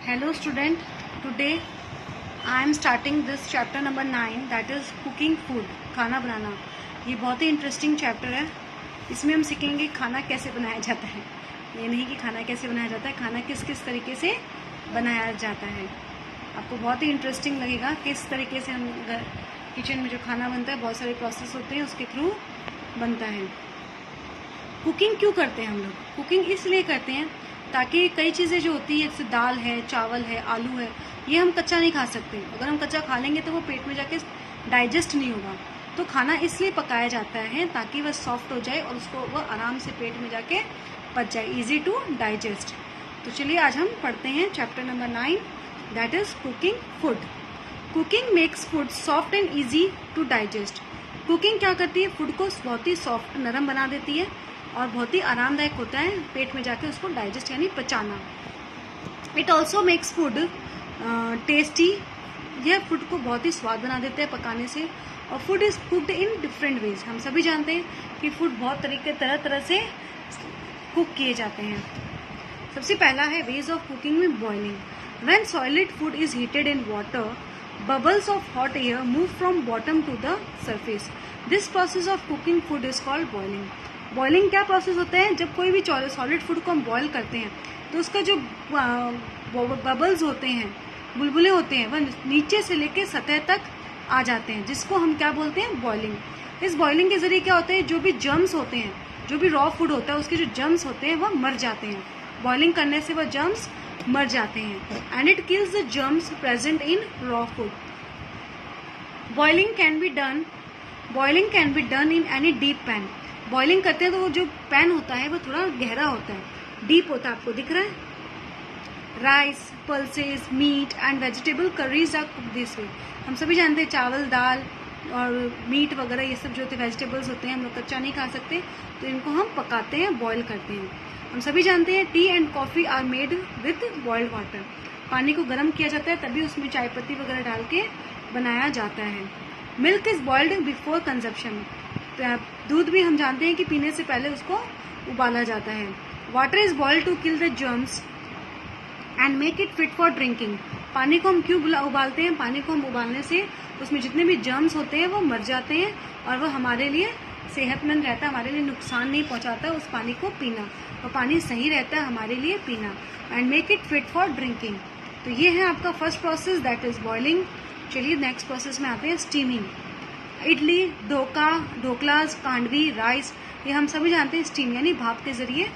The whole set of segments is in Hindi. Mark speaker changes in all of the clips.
Speaker 1: Hello student, today I am starting this chapter number 9 that is cooking food, खाना बनाना। ये बहुत ही इंटरेस्टिंग चैप्टर है। इसमें हम सीखेंगे खाना कैसे बनाया जाता है। ये नहीं कि खाना कैसे बनाया जाता है, खाना किस किस तरीके से बनाया जाता है। आपको बहुत ही इंटरेस्टिंग लगेगा किस तरीके से हम किचन में जो खाना बनता है बहुत सारे प्रोसेस होते हैं, उसके थ्रू बनता है। कुकिंग क्यों करते हैं हम लोग? कुकिंग इसलिए करते हैं ताकि कई चीज़ें जो होती है जैसे दाल है, चावल है, आलू है, ये हम कच्चा नहीं खा सकते। अगर हम कच्चा खा लेंगे तो वो पेट में जाके डाइजेस्ट नहीं होगा। तो खाना इसलिए पकाया जाता है ताकि वह सॉफ्ट हो जाए और उसको वह आराम से पेट में जाके पच जाए, इजी टू डाइजेस्ट। तो चलिए आज हम पढ़ते हैं chapter number 9 that is cooking food. Cooking makes food soft and easy to digest. Cooking क्या करती है? फूड को बहुत ही सॉफ्ट, नरम बना देती है और बहुत ही आरामदायक होता है पेट में जाके उसको डाइजेस्ट यानी पचाना। It also makes food tasty. यह फूड को बहुत ही स्वाद बना देता है पकाने से। और food is cooked in different ways. हम सभी जानते हैं कि फूड बहुत तरह तरह से कुक किए जाते हैं। सबसे पहला है वेज ऑफ कुकिंग में boiling. When solid food is heated in water, bubbles of hot air move from bottom to the surface. This process of cooking food is called boiling. Boiling क्या प्रोसेस होता है? जब कोई भी सॉलिड फूड को हम बॉईल करते हैं तो उसका जो बबल्स होते हैं, बुलबुले होते हैं, वह नीचे से लेके सतह तक आ जाते हैं, जिसको हम क्या बोलते हैं? बॉइलिंग। इस बॉइलिंग के जरिए क्या होता है, जो भी जर्म्स होते हैं, जो भी रॉ फूड होता है उसके जो जर्म्स होते हैं वह मर जाते हैं। बॉइलिंग करने से वह जर्म्स मर जाते हैं and it kills the germs present in raw food. Boiling can be done in any deep pan. Boiling करते हैं तो वो जो पैन होता है वो थोड़ा गहरा होता है, डीप होता है, आपको दिख रहा है। Rice, pulses, meat and vegetable curries are cooked this way. हम सभी जानते हैं चावल, दाल और मीट वगैरह ये सब जो होते हैं वेजिटेबल्स होते हैं, हम लोग कच्चा नहीं खा सकते, तो इनको हम पकाते हैं, बॉईल करते हैं। हम सभी जानते हैं tea and coffee are made with boiled water. पानी को गर्म किया जाता है तभी उसमें चाय पत्ती वगैरह डाल के बनाया जाता है। Milk is boiled before consumption. दूध भी हम जानते हैं कि पीने से पहले उसको उबाला जाता है। Water is boiled to kill the germs and make it fit for drinking. पानी को हम क्यों उबालते हैं? पानी को हम उबालने से उसमें जितने भी जर्म्स होते हैं वो मर जाते हैं और वो हमारे लिए सेहतमंद रहता है, हमारे लिए नुकसान नहीं पहुंचाता है उस पानी को पीना, और पानी सही रहता है हमारे लिए पीना। And make it fit for drinking. तो ये है आपका first process that is boiling. चलिए नेक्स्ट प्रोसेस में आते हैं, स्टीमिंग। इडली, ढोकलास, कांडवी, राइस, ये हम सभी जानते हैं स्टीम यानी भाप के जरिए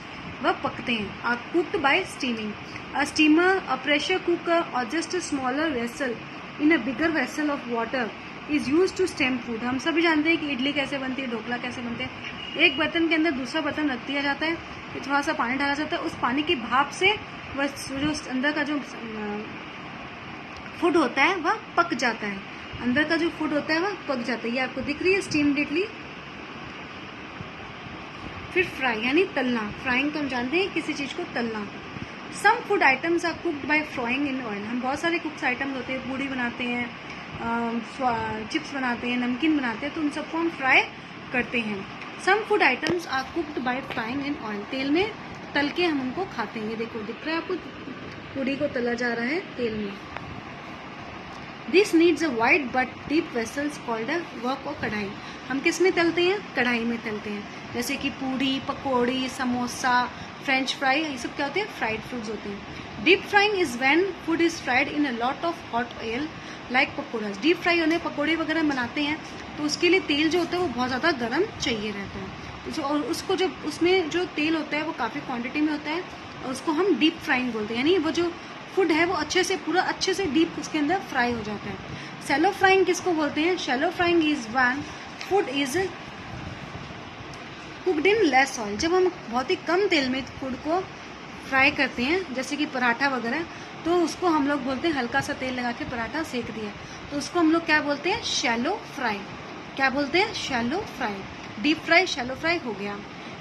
Speaker 1: वह पकते हैं। Are cooked by steaming. A steamer, a pressure cooker और just a smaller vessel in a bigger vessel of water is use to steam food. हम सभी जानते हैं कि इडली कैसे बनती है, ढोकला कैसे बनते हैं। एक बर्तन के अंदर दूसरा बर्तन रख दिया जाता है, फिर थोड़ा सा पानी डाला जाता है, उस पानी की भाप से वह जो अंदर का जो फूड होता है वह पक जाता है। अंदर का जो फूड होता है वह पक जाता है। ये आपको दिख रही है स्टीम्ड इडली। फिर फ्राई यानी तलना। फ्राइंग तो हम जानते हैं किसी चीज को तलना। Some food items are cooked by frying in oil. हम बहुत सारे कुक्स आइटम्स होते हैं, पूड़ी बनाते हैं, चिप्स बनाते हैं, नमकीन बनाते हैं, तो उन सबको हम फ्राई करते हैं। Some food items are cooked by frying in oil. तेल में तल के हम उनको खाते हैं। ये देखो दिख रहा है आपको, पूड़ी को तला जा रहा है तेल में। This needs a wide but deep vessels called a वक और कढ़ाई। हम किस में तलते हैं? कढ़ाई में तलते हैं। जैसे कि पूड़ी, पकौड़ी, समोसा, फ्रेंच फ्राई, ये सब क्या होते हैं? फ्राइड फूड्स होते हैं। Deep frying is when food is fried in a lot of hot oil like pakoras. Deep fry होने पकौड़े वगैरह बनाते हैं तो उसके लिए तेल जो होता है वो बहुत ज़्यादा गर्म चाहिए रहता है। और उसको जब उसमें जो तेल होता है वो काफ़ी क्वांटिटी में होता है और उसको हम डीप फ्राइंग बोलते हैं, यानी वो जो फूड है वो अच्छे से डीप उसके अंदर फ्राई हो जाता है। शैलो फ्राइंग किसको बोलते हैं? Shallow frying is when food is cooked in less oil. जब हम बहुत ही कम तेल में फूड को फ्राई करते हैं, जैसे कि पराठा वगैरह, तो उसको हम लोग बोलते हैं, हल्का सा तेल लगा के पराठा सेक दिया, तो उसको हम लोग क्या बोलते हैं? Shallow fry. क्या बोलते हैं? Shallow fry. Deep fry, shallow fry हो गया।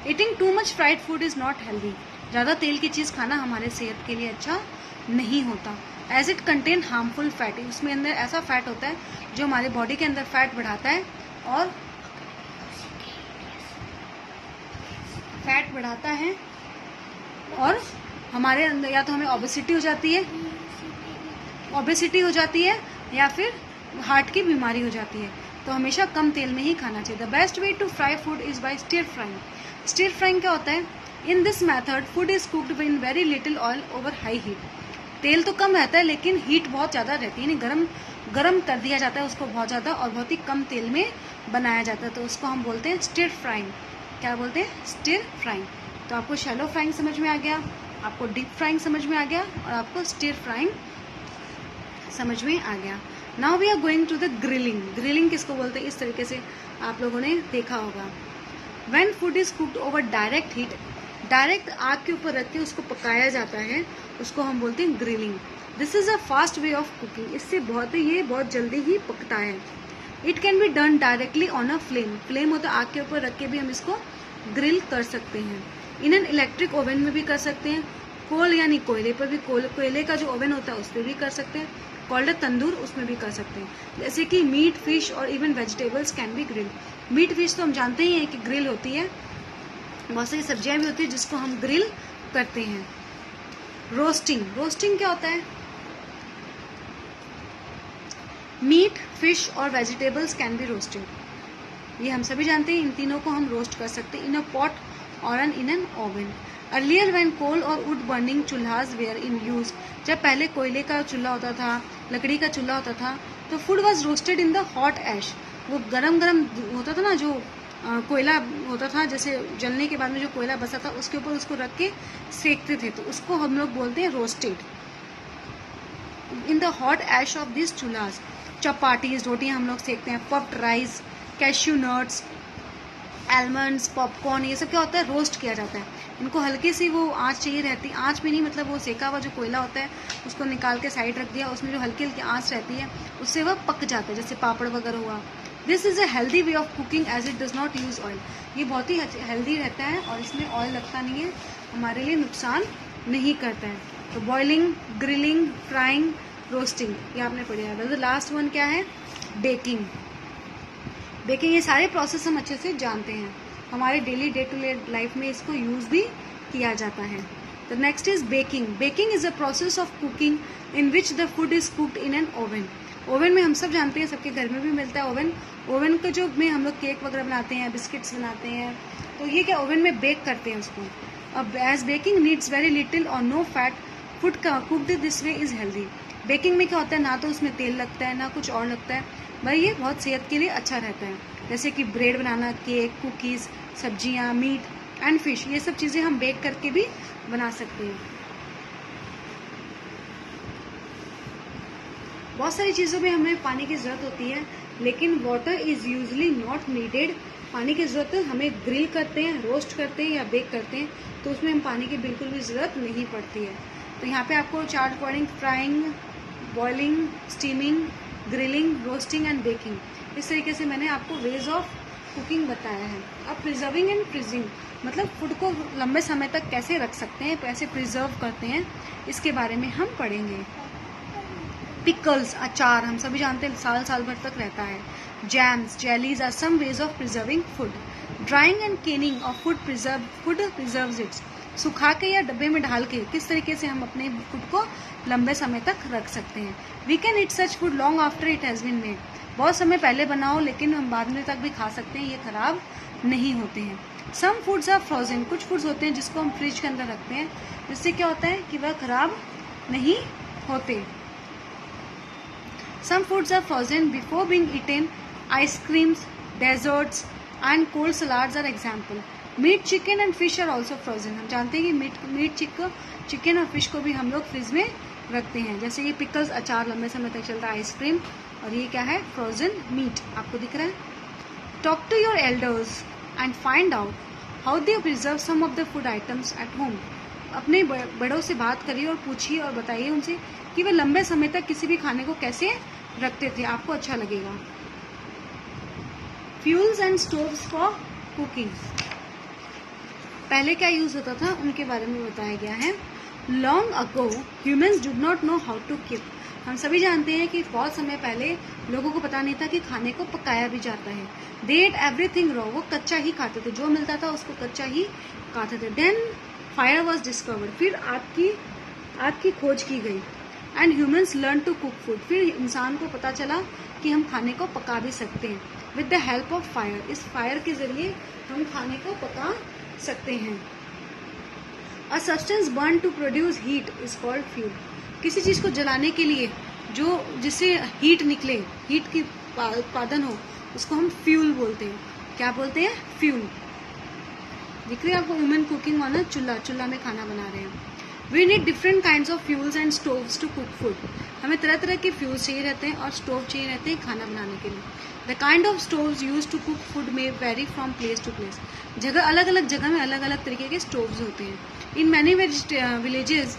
Speaker 1: Eating too much fried food is not healthy. ज़्यादा तेल की चीज़ खाना हमारे सेहत के लिए अच्छा नहीं होता। As it contain harmful fat. उसमें अंदर ऐसा फैट होता है जो हमारे बॉडी के अंदर फैट बढ़ाता है और हमारे अंदर या तो हमें ओबेसिटी हो जाती है ओबेसिटी हो जाती है या फिर हार्ट की बीमारी हो जाती है। तो हमेशा कम तेल में ही खाना चाहिए। The best way to fry food is by stir frying. Stir frying क्या होता है? In this method food is cooked in very little oil over high heat. तेल तो कम रहता है लेकिन हीट बहुत ज़्यादा रहती है, यानी गरम कर दिया जाता है उसको बहुत ज़्यादा, और बहुत ही कम तेल में बनाया जाता है। तो उसको हम बोलते हैं स्टिर फ्राइंग। क्या बोलते हैं? Stir frying. तो आपको शैलो फ्राइंग समझ में आ गया, आपको डीप फ्राइंग समझ में आ गया, और आपको स्टिर फ्राइंग समझ में आ गया। Now we are going to the grilling. Grilling किसको बोलते हैं? इस तरीके से आप लोगों ने देखा होगा। When food is cooked over direct heat, direct आग के ऊपर रख के उसको पकाया जाता है, उसको हम बोलते हैं grilling. This is a fast way of cooking. इससे ये बहुत जल्दी ही पकता है। It can be done directly on a flame. Flame होता है आग के ऊपर रख के भी हम इसको ग्रिल कर सकते हैं। इन एन इलेक्ट्रिक ओवन में भी कर सकते हैं, कोल यानी कोयले पर भी, कोयले का जो ओवन होता है उस पर भी कर सकते हैं, कॉल्ड तंदूर, उसमें भी कर सकते हैं। जैसे कि मीट, फिश और even vegetables can be grill. Meat fish तो हम जानते ही हैं कि ग्रिल होती है, बहुत सारी सब्जियां भी होती है जिसको हम ग्रिल करते हैं। रोस्टिंग। रोस्टिंग क्या होता है? मीट, फिश और वेजिटेबल्स कैन बी रोस्टेड। ये हम सभी जानते हैं, इन तीनों को हम रोस्ट कर सकते हैं इन अ पॉट और in an oven. Earlier when coal और wood burning chulhas were in use, जब पहले कोयले का चूल्हा होता था, लकड़ी का चूल्हा होता था, तो food was roasted in the hot ash. वो गरम गरम होता था ना, जो कोयला होता था, जैसे जलने के बाद में जो कोयला बचा था उसके ऊपर उसको रख के सेकते थे, तो उसको हम लोग बोलते हैं roasted. In the hot ash of this chulhas, chapatis, रोटियां हम लोग सेकते हैं, puffed rice, cashew nuts, almonds, popcorn, ये सब क्या होता है? रोस्ट किया जाता है। इनको हल्की सी वो आंच चाहिए रहती है, आंच में नहीं, मतलब वो सेका हुआ जो कोयला होता है उसको निकाल के साइड रख दिया, उसमें जो हल्की हल्की आंच रहती है उससे वह पक जाता है, जैसे पापड़ वगैरह हुआ। This is a healthy way of cooking as it does not use oil. ये बहुत ही हेल्दी रहता है और इसमें ऑयल लगता नहीं है, हमारे लिए नुकसान नहीं करता है। तो बॉइलिंग, ग्रिलिंग, फ्राइंग, रोस्टिंग, ये आपने पढ़ा है। लास्ट वन क्या है? बेकिंग। बेकिंग, ये सारे प्रोसेस हम अच्छे से जानते हैं, हमारे daily day to day life में इसको यूज भी किया जाता है। The next is baking. Baking is a process of cooking in which the food is cooked in an oven. Oven में हम सब जानते हैं, सबके घर में भी मिलता है ओवन। ओवन का जो में हम लोग केक वगैरह बनाते हैं, बिस्किट्स बनाते हैं, तो ये क्या ओवन में बेक करते हैं उसको। अब as baking needs very little और no fat, food cooked this way is healthy. Baking में क्या होता है? ना तो उसमें तेल लगता है ना कुछ और लगता है, भाई ये बहुत सेहत के लिए अच्छा रहता है। जैसे कि ब्रेड बनाना, केक, कुकीज़, सब्जियां, मीट एंड फिश, ये सब चीज़ें हम बेक करके भी बना सकते हैं। बहुत सारी चीज़ों में हमें पानी की ज़रूरत होती है, लेकिन water is usually not needed. पानी की ज़रूरत हमें ग्रिल करते हैं, रोस्ट करते हैं या बेक करते हैं, तो उसमें हम पानी की बिल्कुल भी ज़रूरत नहीं पड़ती है। तो यहाँ पे आपको chart according frying, boiling, steaming, grilling, roasting and baking, इस तरीके से मैंने आपको वेज ऑफ कुकिंग बताया है। अब प्रिजर्विंग एंड फ्रीजिंग, मतलब फूड को लंबे समय तक कैसे रख सकते हैं, कैसे प्रिजर्व करते हैं, इसके बारे में हम पढ़ेंगे। पिकल्स, अचार, हम सभी जानते हैं साल साल भर तक रहता है। Jams, jellies are some ways of preserving food. Drying and canning of food preserves its. सुखा के या डब्बे में डाल के किस तरीके से हम अपने फूड को लंबे समय तक रख सकते हैं। We can eat such food long after it has been made. बहुत समय पहले बनाओ लेकिन हम बाद में तक भी खा सकते हैं, ये खराब नहीं होते हैं। सम फूड्स आर फ्रोजन, कुछ फूड्स होते हैं जिसको हम फ्रिज के अंदर रखते हैं, जिससे क्या होता है कि वह खराब नहीं होते। Some foods are frozen before being eaten, ice creams, desserts and cold salads are example. Meat, chicken and fish are also frozen. हम जानते हैं कि मीट, चिकन और फिश को भी हम लोग फ्रिज में रखते हैं। जैसे ये पिकल्स, अचार लंबे समय तक चलता है, आइसक्रीम, और ये क्या है? फ्रोजन मीट, आपको दिख रहा है। Talk to your elders and find out how they preserve some of the food items at home. अपने बड़ों से बात करिए और पूछिए और बताइए उनसे कि वे लंबे समय तक किसी भी खाने को कैसे रखते थे, आपको अच्छा लगेगा। Fuels and stoves for cooking, पहले क्या यूज होता था उनके बारे में बताया गया है। Long ago humans do not know how to cook. हम सभी जानते हैं कि बहुत समय पहले लोगों को पता नहीं था कि खाने को पकाया भी जाता है। दे एट एवरीथिंग रॉ, वो कच्चा ही खाते थे, जो मिलता था उसको कच्चा ही खाते थे। देन फायर वॉज डिस्कवर्ड, फिर आग की खोज की गई। And humans learn to cook food, फिर इंसान को पता चला कि हम खाने को पका भी सकते हैं with the help of fire, इस फायर के जरिए हम खाने को पका सकते हैं। A substance burn to produce heat is called fuel, किसी चीज को जलाने के लिए जो जिससे हीट निकले, हीट की उत्पादन हो, उसको हम फ्यूल बोलते हैं। क्या बोलते हैं? फ्यूल। दिख रही है आपको वुमेन कुकिंग ऑन अ चूल्हा, चूल्हा में खाना बना रहे हैं। We need different kinds of fuels and stoves to cook food, हमें तरह तरह के फ्यूल्स चाहिए रहते हैं और स्टोव चाहिए रहते हैं खाना बनाने के लिए। The kind of stoves use to cook food में vary from place to place, जगह अलग अलग जगह में अलग अलग तरीके के स्टोव्स होते हैं। In many villages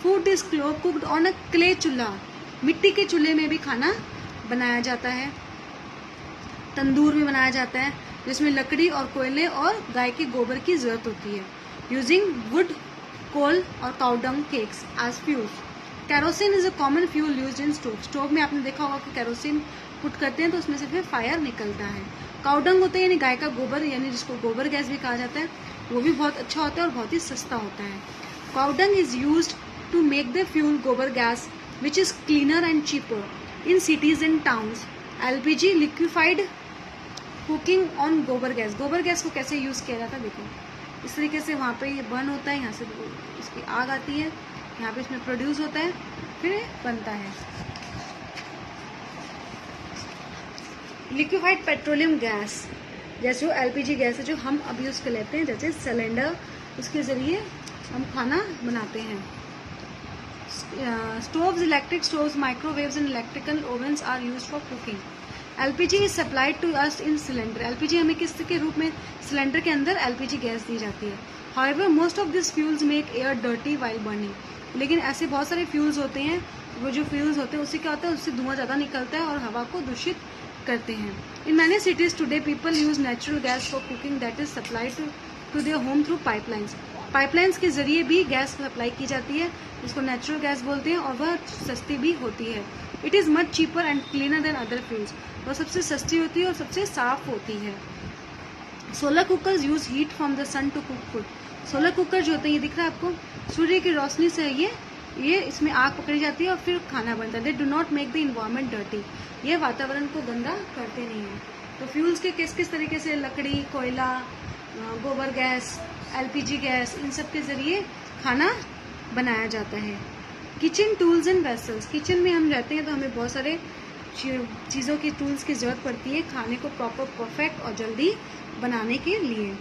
Speaker 1: food is cooked on a clay चूल्हा, मिट्टी के चूल्हे में भी खाना बनाया जाता है, तंदूर में बनाया जाता है, जिसमें लकड़ी और कोयले और गाय के गोबर की जरूरत होती है। यूजिंग वुड, कोल और cow dung cakes as fuels. Kerosene is a common fuel used in stove, stove में आपने देखा होगा कि कैरोसिन पुट करते हैं तो उसमें से फिर फायर निकलता है। काउडंग होता है यानी गाय का गोबर, यानी जिसको गोबर गैस भी कहा जाता है, वो भी बहुत अच्छा होता है और बहुत ही सस्ता होता है। Cow dung is used to make the fuel gobar gas which is cleaner and cheaper in cities and towns. LPG liquefied cooking on gobar gas, gobar gas को कैसे यूज किया जाता है देखो, इस तरीके से वहाँ पे ये बर्न होता है, यहाँ से इसकी आग आती है, यहाँ पे इसमें प्रोड्यूस होता है, फिर बनता है। लिक्विफाइड पेट्रोलियम गैस, जैसे वो एलपीजी गैस है जो हम अब यूज कर लेते हैं, जैसे सिलेंडर, उसके जरिए हम खाना बनाते हैं। Stoves, electric stoves, microwaves and electrical ovens are used for cooking. LPG is supplied to us in cylinder, LPG हमें किस के रूप में, सिलेंडर के अंदर एलपीजी गैस दी जाती है। However most of this fuels make air dirty while burning, लेकिन ऐसे बहुत सारे फ्यूल्स होते हैं, वो जो फ्यूल्स होते हैं उससे क्या होता है, उससे धुआं ज़्यादा निकलता है और हवा को दूषित करते हैं। In many cities today people use natural gas for cooking that is supplied to their home through pipelines, pipelines के जरिए भी गैस सप्लाई की जाती है, जिसको नेचुरल गैस बोलते हैं, और वह सस्ती भी होती है। It is much cheaper and cleaner then other fuels, वह सबसे सस्ती होती है और सबसे साफ होती है। Solar cookers use heat from the sun to cook food, solar cooker जो होते हैं, ये दिख रहा है आपको, सूर्य की रोशनी से ये इसमें आग पकड़ी जाती है और फिर खाना बनता है। They do not make the environment dirty, ये वातावरण को गंदा करते नहीं हैं। तो फ्यूल्स के किस किस तरीके से, लकड़ी, कोयला, गोबर गैस, एलपीजी गैस, इन सब के जरिए खाना बनाया जाता है। Kitchen tools and vessels, kitchen में हम रहते हैं तो हमें बहुत सारे चीज़ों की टूल्स की जरूरत पड़ती है खाने को प्रॉपर, परफेक्ट और जल्दी बनाने के लिए।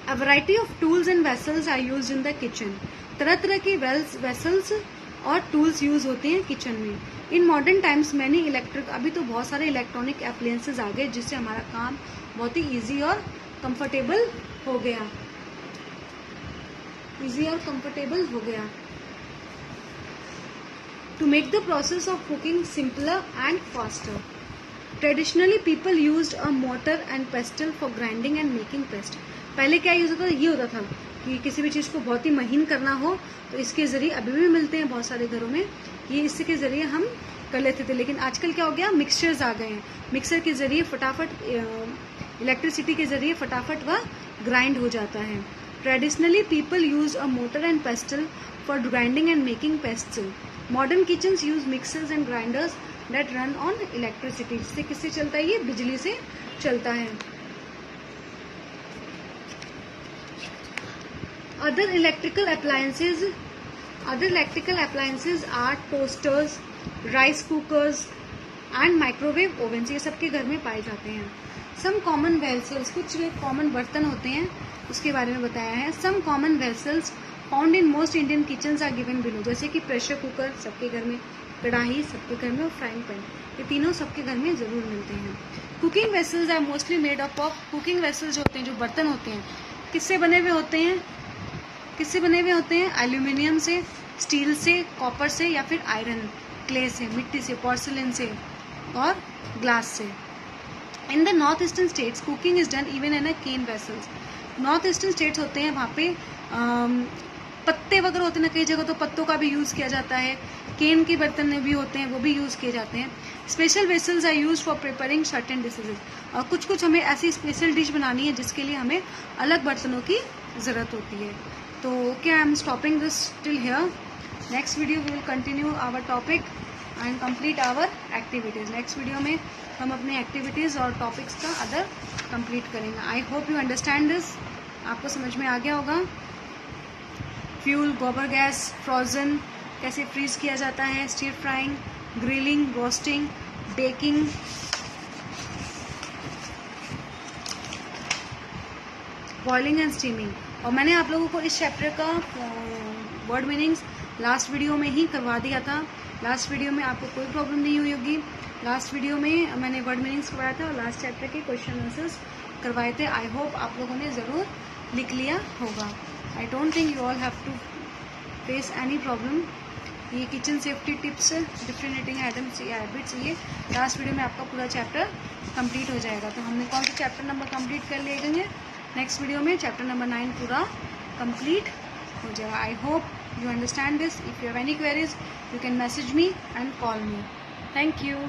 Speaker 1: A variety of tools and vessels are used in the kitchen, तरह तरह की वेसल्स और टूल्स यूज होते हैं किचन में। In modern times many electric, अभी तो बहुत सारे इलेक्ट्रॉनिक एप्लायंसेज आ गए जिससे हमारा काम बहुत ही ईजी और कंफर्टेबल हो गया, ईजी और कंफर्टेबल हो गया। To make the process of cooking simpler and faster, traditionally people used a mortar and pestle for grinding and making paste. पहले क्या यूज होता था, ये होता था कि किसी भी चीज़ को बहुत ही महीन करना हो तो इसके जरिए, अभी भी मिलते हैं बहुत सारे घरों में, ये इसके जरिए हम कर लेते थे। लेकिन आजकल क्या हो गया, मिक्सचर्स आ गए हैं, मिक्सर के जरिए फटाफट, इलेक्ट्रिसिटी के जरिए फटाफट वह ग्राइंड हो जाता है। Traditionally people use a mortar and pestle for grinding and making pestle. Modern kitchens use mixers and grinders that run on electricity, जिससे किससे चलता है, ये बिजली से चलता है। Other electrical appliances are toasters, rice cookers and microwave ovens, ये सबके घर में पाए जाते हैं। सम कॉमन वेसल्स, कुछ कॉमन बर्तन होते हैं उसके बारे में बताया है। Some common vessels found in most Indian kitchens are given below, जैसे कि प्रेशर कुकर सबके घर में, कढ़ाई सबके घर में और फ्राइंग पैन, ये तीनों सबके घर में जरूर मिलते हैं। Cooking vessels are mostly made up of, cooking vessels जो होते हैं, जो बर्तन होते हैं, किससे बने हुए होते हैं, किससे बने हुए होते हैं, एल्यूमिनियम से, स्टील से, कॉपर से या फिर आयरन, क्ले से, मिट्टी से, पोर्सिलेन से और ग्लास से। In the north eastern states cooking is done even in a cane vessels, north eastern states होते हैं वहाँ पे पत्ते वगैरह होते हैं ना, कई जगह तो पत्तों का भी यूज़ किया जाता है, केन के बर्तन भी होते हैं वो भी यूज़ किए जाते हैं। Special vessels are use for preparing certain dishes, और कुछ कुछ हमें ऐसी स्पेशल डिश बनानी है जिसके लिए हमें अलग बर्तनों की ज़रूरत होती है। तो क्या I am stopping this till here. Next video we will continue our topic and complete our activities. Next video में हम अपनी एक्टिविटीज़ और टॉपिक्स का अदर कंप्लीट करेंगे। I hope you understand this. आपको समझ में आ गया होगा। फ्यूल, गोबर गैस, फ्रोज़न कैसे फ्रीज किया जाता है, stir frying, grilling, roasting, baking, boiling and steaming. और मैंने आप लोगों को इस चैप्टर का वर्ड मीनिंग्स लास्ट वीडियो में ही करवा दिया था। लास्ट वीडियो में आपको कोई प्रॉब्लम नहीं हुई होगी। लास्ट वीडियो में मैंने वर्ड मीनिंग्स करवाया था और लास्ट चैप्टर के क्वेश्चन आंसर्स करवाए थे। आई होप आप लोगों ने ज़रूर लिख लिया होगा। I don't think you all have to face any problem. ये kitchen safety tips, different eating items, ये हैबिट्स, ये लास्ट वीडियो में आपका पूरा चैप्टर कंप्लीट हो जाएगा। तो हमने कौन सा चैप्टर नंबर कंप्लीट कर लिए? नेक्स्ट वीडियो में चैप्टर नंबर 9 पूरा कंप्लीट हो जाएगा। I hope you understand this. If you have any queries, you can message me and call me. Thank you.